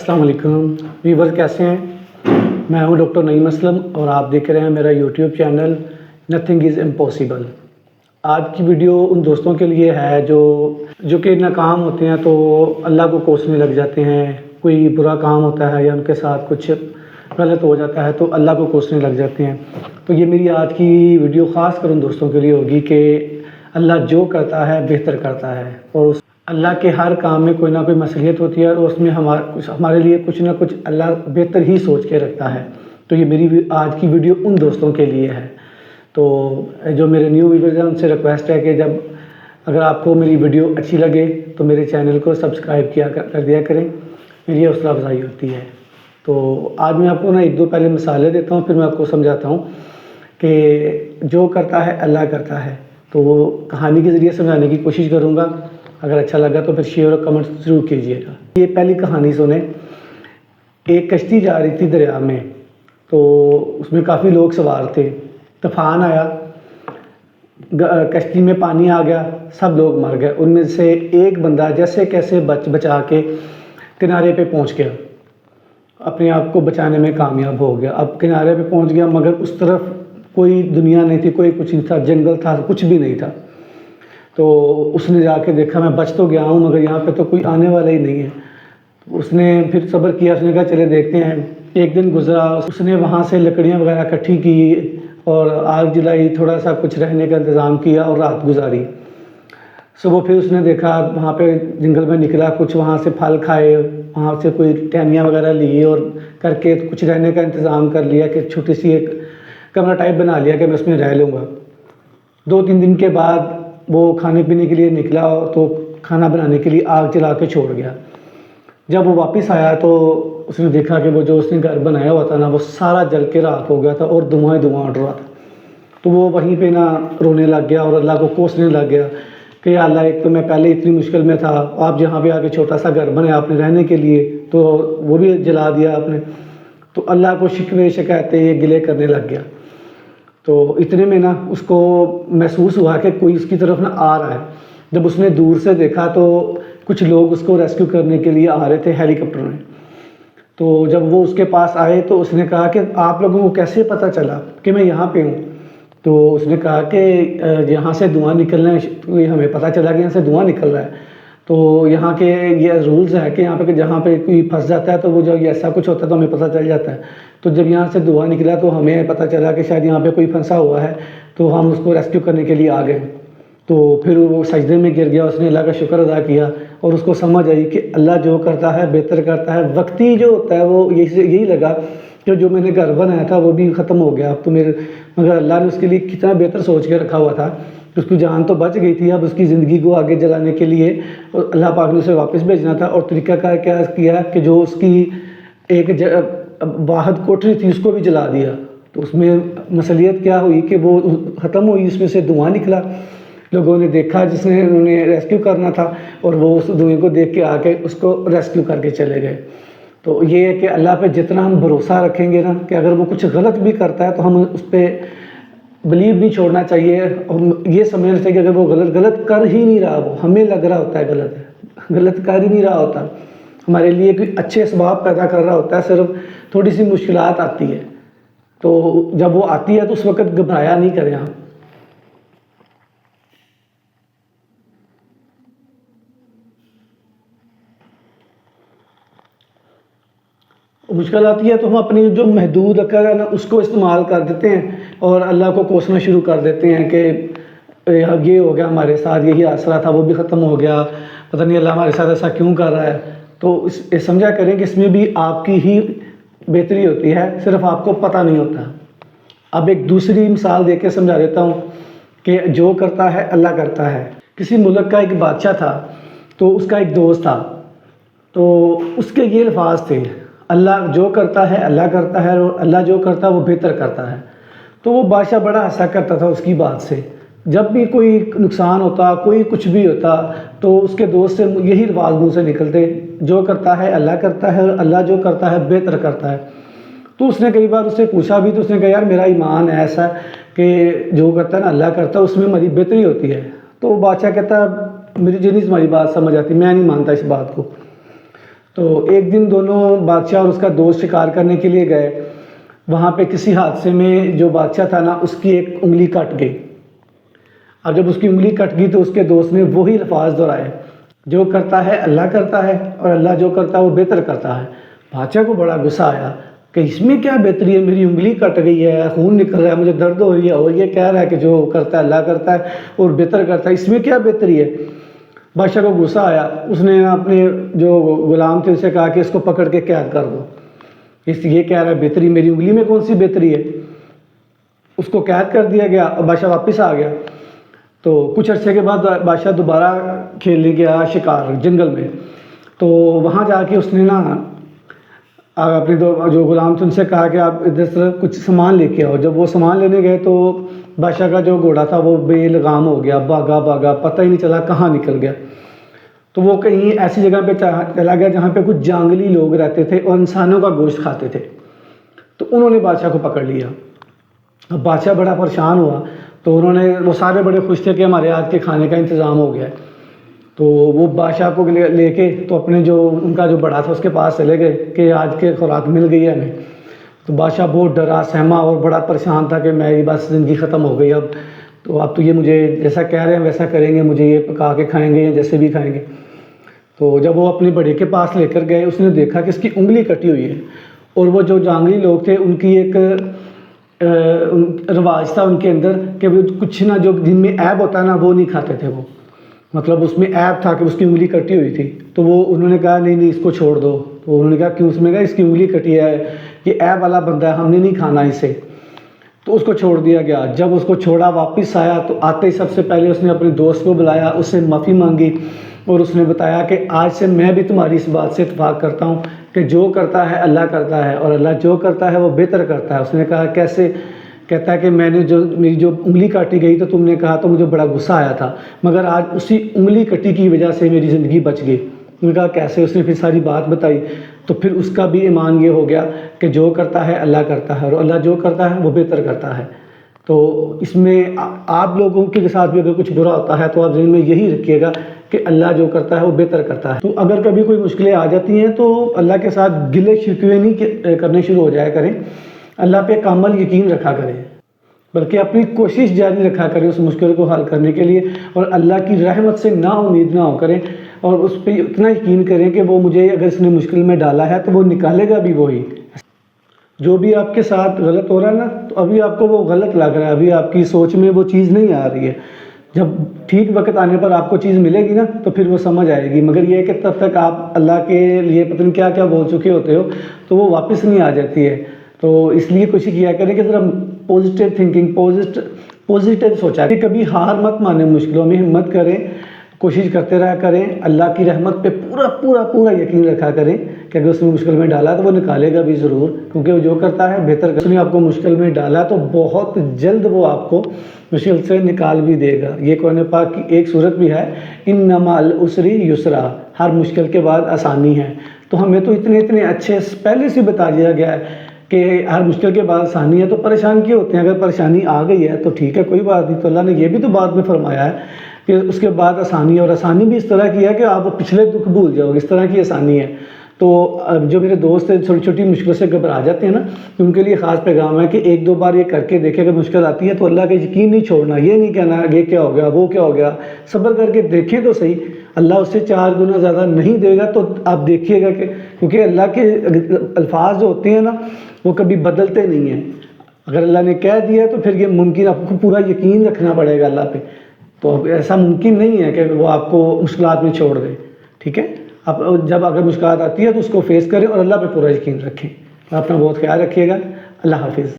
السلام علیکم ویورز، کیسے ہیں؟ میں ہوں ڈاکٹر نعیم اسلم اور آپ دیکھ رہے ہیں میرا YouTube channel nothing is impossible. آج کی ویڈیو ان دوستوں کے لیے ہے جو کہ ناکام ہوتے ہیں تو اللہ کو کوسنے لگ جاتے ہیں، کوئی برا کام ہوتا ہے یا ان کے ساتھ کچھ غلط ہو جاتا ہے تو اللہ کو کوسنے لگ جاتے ہیں۔ تو یہ میری آج کی ویڈیو خاص کر ان دوستوں کے لیے ہوگی کہ اللہ جو کرتا ہے بہتر کرتا ہے، اور اللہ کے ہر کام میں کوئی نہ کوئی مصلحت ہوتی ہے اور اس میں ہمارے لیے کچھ نہ کچھ اللہ بہتر ہی سوچ کے رکھتا ہے۔ تو یہ میری آج کی ویڈیو ان دوستوں کے لیے ہے۔ تو جو میرے نیو ویورز ہیں ان سے ریکویسٹ ہے کہ اگر آپ کو میری ویڈیو اچھی لگے تو میرے چینل کو سبسکرائب کر دیا کریں، میری حوصلہ افزائی ہوتی ہے۔ تو آج میں آپ کو ایک دو پہلے مثالیں دیتا ہوں، پھر میں آپ کو سمجھاتا ہوں کہ جو کرتا ہے اللہ کرتا ہے۔ تو وہ کہانی کے ذریعے سمجھانے کی کوشش کروں گا، اگر اچھا لگا تو پھر شیئر اور کمنٹ ضرور کیجیے گا۔ یہ پہلی کہانی سنیں۔ ایک کشتی جا رہی تھی دریا میں، تو اس میں کافی لوگ سوار تھے۔ طوفان آیا، کشتی میں پانی آ گیا، سب لوگ مر گئے۔ ان میں سے ایک بندہ جیسے کیسے بچا کے کنارے پہ پہنچ گیا، اپنے آپ کو بچانے میں کامیاب ہو گیا۔ اب کنارے پہ پہنچ گیا مگر اس طرف کوئی دنیا نہیں تھی، کوئی کچھ نہیں تھا، جنگل تھا، کچھ بھی نہیں تھا۔ تو اس نے جا کے دیکھا میں بچ تو گیا ہوں مگر یہاں پہ تو کوئی آنے والا ہی نہیں ہے۔ اس نے پھر صبر کیا، اس نے کہا چلے دیکھتے ہیں۔ ایک دن گزرا، اس نے وہاں سے لکڑیاں وغیرہ اکٹھی کی اور آگ جلائی، تھوڑا سا کچھ رہنے کا انتظام کیا اور رات گزاری۔ صبح پھر اس نے دیکھا، وہاں پہ جنگل میں نکلا، کچھ وہاں سے پھل کھائے، وہاں سے کوئی ٹہنیاں وغیرہ لی اور کر کے کچھ رہنے کا انتظام کر لیا کہ چھوٹی سی ایک کمرہ ٹائپ بنا لیا کہ میں اس میں رہ لوں گا۔ 2-3 دن کے بعد وہ کھانے پینے کے لیے نکلا تو کھانا بنانے کے لیے آگ جلا کے چھوڑ گیا۔ جب وہ واپس آیا تو اس نے دیکھا کہ وہ جو اس نے گھر بنایا ہوا تھا نا، وہ سارا جل کے راکھ ہو گیا تھا اور دھواں ہی دھواں اڑ رہا تھا۔ تو وہ وہیں پہ رونے لگ گیا اور اللہ کو کوسنے لگ گیا کہ یا اللہ، ایک تو میں پہلے اتنی مشکل میں تھا، آپ جہاں پہ آ کے چھوٹا سا گھر بنایا آپ نے رہنے کے لیے تو وہ بھی جلا دیا آپ نے۔ تو اللہ کو شکوے شکایتیں یہ گلے کرنے لگ گیا۔ تو اتنے میں اس کو محسوس ہوا کہ کوئی اس کی طرف آ رہا ہے۔ جب اس نے دور سے دیکھا تو کچھ لوگ اس کو ریسکیو کرنے کے لیے آ رہے تھے ہیلی کاپٹر میں۔ تو جب وہ اس کے پاس آئے تو اس نے کہا کہ آپ لوگوں کو کیسے پتہ چلا کہ میں یہاں پہ ہوں؟ تو اس نے کہا کہ یہاں سے دھواں نکلنا ہے، ہمیں پتہ چلا کہ یہاں سے دھواں نکل رہا ہے۔ تو یہاں کے یہ رولز ہیں کہ یہاں پہ جہاں پہ کوئی پھنس جاتا ہے تو وہ جب ایسا کچھ ہوتا ہے تو ہمیں پتہ چل جاتا ہے۔ تو جب یہاں سے دھواں نکلا تو ہمیں پتہ چلا کہ شاید یہاں پہ کوئی پھنسا ہوا ہے، تو ہم اس کو ریسکیو کرنے کے لیے آ گئے۔ تو پھر وہ سجدے میں گر گیا، اس نے اللہ کا شکر ادا کیا اور اس کو سمجھ آئی کہ اللہ جو کرتا ہے بہتر کرتا ہے۔ وقتی جو ہوتا ہے وہ یہی لگا کہ جو میں نے گھر بنایا تھا وہ بھی ختم ہو گیا، اب تو مگر اللہ نے اس کے لیے کتنا بہتر سوچ کے رکھا ہوا تھا۔ اس کی جان تو بچ گئی تھی، اب اس کی زندگی کو آگے جلانے کے لیے اللہ پاک نے اسے واپس بھیجنا تھا، اور طریقہ کار کیا کیا کہ جو اس کی ایک واحد کوٹری تھی اس کو بھی جلا دیا۔ تو اس میں مصلحت کیا ہوئی کہ وہ ختم ہوئی، اس میں سے دھواں نکلا۔ لوگوں نے دیکھا جس نے انہیں ریسکیو کرنا تھا، اور وہ اس دھوئیں کو دیکھ کے آ کے اس کو ریسکیو کر کے چلے گئے۔ تو یہ ہے کہ اللہ پہ جتنا ہم بھروسہ رکھیں گے کہ اگر وہ کچھ غلط بھی کرتا ہے تو ہم اس پہ بلیو نہیں چھوڑنا چاہیے، اور یہ سمجھنا چاہیے کہ اگر وہ غلط کر ہی نہیں رہا، وہ ہمیں لگ رہا ہوتا ہے غلط کر ہی نہیں رہا ہوتا، ہمارے لیے کوئی اچھے اسباب پیدا کر رہا ہوتا ہے، صرف تھوڑی سی مشکلات آتی ہے۔ تو جب وہ آتی ہے تو اس وقت گھبرایا نہیں کریں آپ۔ مشکل آتی ہے تو ہم اپنی جو محدود عقل ہے اس کو استعمال کر دیتے ہیں اور اللہ کو کوسنا شروع کر دیتے ہیں کہ یہ ہو گیا ہمارے ساتھ، یہی آسرا تھا وہ بھی ختم ہو گیا، پتہ نہیں اللہ ہمارے ساتھ ایسا کیوں کر رہا ہے۔ تو سمجھا کریں کہ اس میں بھی آپ کی ہی بہتری ہوتی ہے، صرف آپ کو پتہ نہیں ہوتا۔ اب ایک دوسری مثال دے کے سمجھا دیتا ہوں کہ جو کرتا ہے اللہ کرتا ہے۔ کسی ملک کا ایک بادشاہ تھا، تو اس کا ایک دوست تھا، تو اس کے یہ الفاظ تھے، اللہ جو کرتا ہے اللہ کرتا ہے اور اللہ جو کرتا ہے وہ بہتر کرتا ہے۔ تو وہ بادشاہ بڑا ہنسا کرتا تھا اس کی بات سے۔ جب بھی کوئی نقصان ہوتا، کوئی کچھ بھی ہوتا، تو اس کے دوست سے یہی الفاظ منہ سے نکلتے، جو کرتا ہے اللہ کرتا ہے اور اللہ جو کرتا ہے بہتر کرتا ہے۔ تو اس نے کئی بار اس سے پوچھا بھی، تو اس نے کہا یار میرا ایمان ہے ایسا کہ جو کرتا ہے نا اللہ کرتا ہے، اس میں ہماری بہتری ہوتی ہے۔ تو وہ بادشاہ کہتا ہے میری نہیں تمہاری بات سمجھ آتی، میں نہیں مانتا اس بات کو۔ تو ایک دن دونوں بادشاہ اور اس کا دوست شکار کرنے کے لیے گئے. وہاں پہ کسی حادثے میں جو بادشاہ تھا نا اس کی ایک انگلی کٹ گئی. اب جب اس کی انگلی کٹ گئی تو اس کے دوست نے وہی الفاظ دہرائے، جو کرتا ہے اللہ کرتا ہے اور اللہ جو کرتا ہے وہ بہتر کرتا ہے. بادشاہ کو بڑا غصہ آیا کہ اس میں کیا بہتری ہے، میری انگلی کٹ گئی ہے، خون نکل رہا ہے، مجھے درد ہو رہی ہے، اور یہ کہہ رہا ہے کہ جو کرتا ہے اللہ کرتا ہے اور بہتر کرتا ہے، اس میں کیا بہتری ہے. بادشاہ کو غصہ آیا. اس نے اپنے جو غلام تھے اسے کہا کہ اس کو پکڑ کے قید کر دو، اس یہ کہہ رہا ہے بہتری، میری انگلی میں کون سی بہتری ہے. اس کو قید کر دیا گیا اور بادشاہ واپس آ گیا. تو کچھ عرصے کے بعد بادشاہ دوبارہ کھیلنے گیا شکار جنگل میں. تو وہاں جا کے اس نے نا اپنے جو غلام تھے ان سے کہا کہ آپ ادھر سے کچھ سامان لے کے آؤ. جب وہ سامان لینے گئے تو بادشاہ کا جو گھوڑا تھا وہ بے لگام ہو گیا، بھاگا پتہ ہی نہیں چلا کہاں نکل گیا. تو وہ کہیں ایسی جگہ پہ چلا گیا جہاں پہ کچھ جنگلی لوگ رہتے تھے اور انسانوں کا گوشت کھاتے تھے. تو انہوں نے بادشاہ کو پکڑ لیا. اب بادشاہ بڑا پریشان ہوا. تو وہ سارے بڑے خوش تھے کہ ہمارے آج کے کھانے کا انتظام ہو گیا ہے. تو وہ بادشاہ کو لے کے تو اپنے جو ان کا جو بڑا تھا اس کے پاس چلے گئے کہ آج کے خوراک مل گئی ہے ہمیں. تو بادشاہ بہت ڈرا سہما اور بڑا پریشان تھا کہ میری بس زندگی ختم ہو گئی اب تو یہ مجھے جیسا کہہ رہے ہیں ویسا کریں گے، مجھے یہ پکا کے کھائیں گے یا جیسے بھی کھائیں گے. تو جب وہ اپنے بڑے کے پاس لے کر گئے اس نے دیکھا کہ اس کی انگلی کٹی ہوئی ہے، اور وہ جو جنگلی لوگ تھے ان کی ایک رواج تھا ان کے اندر کہ وہ کچھ نہ جو جن میں عیب ہوتا ہے نا وہ نہیں کھاتے تھے. وہ مطلب اس میں عیب تھا کہ اس کی انگلی کٹی ہوئی تھی. تو وہ انہوں نے کہا نہیں اس کو چھوڑ دو. تو انہوں نے کہا کیوں؟ اس میں کہا اس کی انگلی کٹی ہے، یہ عیب والا بندہ ہے، ہم نے نہیں کھانا اسے. تو اس کو چھوڑ دیا گیا. جب اس کو چھوڑا واپس آیا تو آتے ہی سب سے پہلے اس نے اپنے دوست کو بلایا، اس سے معافی مانگی اور اس نے بتایا کہ آج سے میں بھی تمہاری اس بات سے اتفاق کرتا ہوں کہ جو کرتا ہے اللہ کرتا ہے اور اللہ جو کرتا ہے وہ بہتر کرتا ہے. اس نے کہا کیسے؟ کہتا ہے کہ میری جو انگلی کاٹی گئی تو تم نے کہا تو مجھے بڑا غصہ آیا تھا، مگر آج اسی انگلی کٹی کی وجہ سے میری زندگی بچ گئی. انہوں نے کہا کیسے؟ اس نے پھر ساری بات بتائی. تو پھر اس کا بھی ایمان یہ ہو گیا کہ جو کرتا ہے اللہ کرتا ہے اور اللہ جو کرتا ہے وہ بہتر کرتا ہے. تو اس میں آپ لوگوں کے ساتھ بھی اگر کچھ برا ہوتا ہے تو آپ ذہن میں یہی رکھیے گا کہ اللہ جو کرتا ہے وہ بہتر کرتا ہے. تو اگر کبھی کوئی مشکلیں آ جاتی ہیں تو اللہ کے ساتھ گلے شکوے نہیں کرنے شروع ہو جایا کریں، اللہ پہ کامل یقین رکھا کریں، بلکہ اپنی کوشش جاری رکھا کریں اس مشکل کو حل کرنے کے لیے، اور اللہ کی رحمت سے نا امید نہ ہو کریں اور اس پہ اتنا یقین کریں کہ وہ مجھے اگر اس نے مشکل میں ڈالا ہے تو وہ نکالے گا بھی وہی. جو بھی آپ کے ساتھ غلط ہو رہا ہے نا تو ابھی آپ کو وہ غلط لگ رہا ہے، ابھی آپ کی سوچ میں وہ چیز نہیں آ رہی ہے. جب ٹھیک وقت آنے پر آپ کو چیز ملے گی نا تو پھر وہ سمجھ آئے گی. مگر یہ ہے کہ تب تک آپ اللہ کے لیے پتہ نہیں کیا کیا بول چکے ہوتے ہو تو وہ واپس نہیں آ جاتی ہے. تو اس لیے کوشش کیا کریں کہ ذرا پازیٹیو تھنکنگ، پازیٹیو سوچا کہ کبھی ہار مت مانیں، مشکلوں میں ہمت کریں، کوشش کرتے رہا کریں، اللہ کی رحمت پہ پورا یقین رکھا کریں کہ اگر اس نے مشکل میں ڈالا تو وہ نکالے گا بھی ضرور، کیونکہ وہ جو کرتا ہے بہتر. اس نے آپ کو مشکل میں ڈالا تو بہت جلد وہ آپ کو مشکل سے نکال بھی دے گا. یہ قرآن پاک کی ایک صورت بھی ہے، ان مع العسر یسرا، ہر مشکل کے بعد آسانی ہے. تو ہمیں تو اتنے اچھے پہلے سے بتا دیا گیا ہے کہ ہر مشکل کے بعد آسانی ہے. تو پریشان کیوں ہوتے ہیں؟ اگر پریشانی آ گئی ہے تو ٹھیک ہے، کوئی بات نہیں. تو اللہ نے یہ بھی تو بعد میں فرمایا ہے کہ اس کے بعد آسانی ہے، اور آسانی بھی اس طرح کی ہے کہ آپ پچھلے دکھ بھول جاؤ گے، اس طرح کی آسانی ہے. تو جو میرے دوست ہیں چھوٹی چھوٹی مشکلوں سے گھبرا جاتے ہیں نا، ان کے لیے خاص پیغام ہے کہ ایک دو بار یہ کر کے دیکھیں کہ مشکل آتی ہے تو اللہ کا یقین نہیں چھوڑنا. یہ نہیں کہنا یہ کیا ہو گیا، وہ کیا ہو گیا. صبر کر کے دیکھیں تو صحیح، اللہ اس سے 4 گنا زیادہ نہیں دے گا. تو آپ دیکھیے گا کہ کیونکہ اللہ کے الفاظ جو ہوتے ہیں نا وہ کبھی بدلتے نہیں ہیں. اگر اللہ نے کہہ دیا تو پھر یہ ممکن آپ کو پورا یقین رکھنا پڑے گا اللہ پہ. تو اب ایسا ممکن نہیں ہے کہ وہ آپ کو مشکلات میں چھوڑ دے. ٹھیک ہے، اب جب اگر مشکلات آتی ہے تو اس کو فیس کریں اور اللہ پہ پورا یقین رکھیں. اپنا بہت خیال رکھیے گا. اللہ حافظ.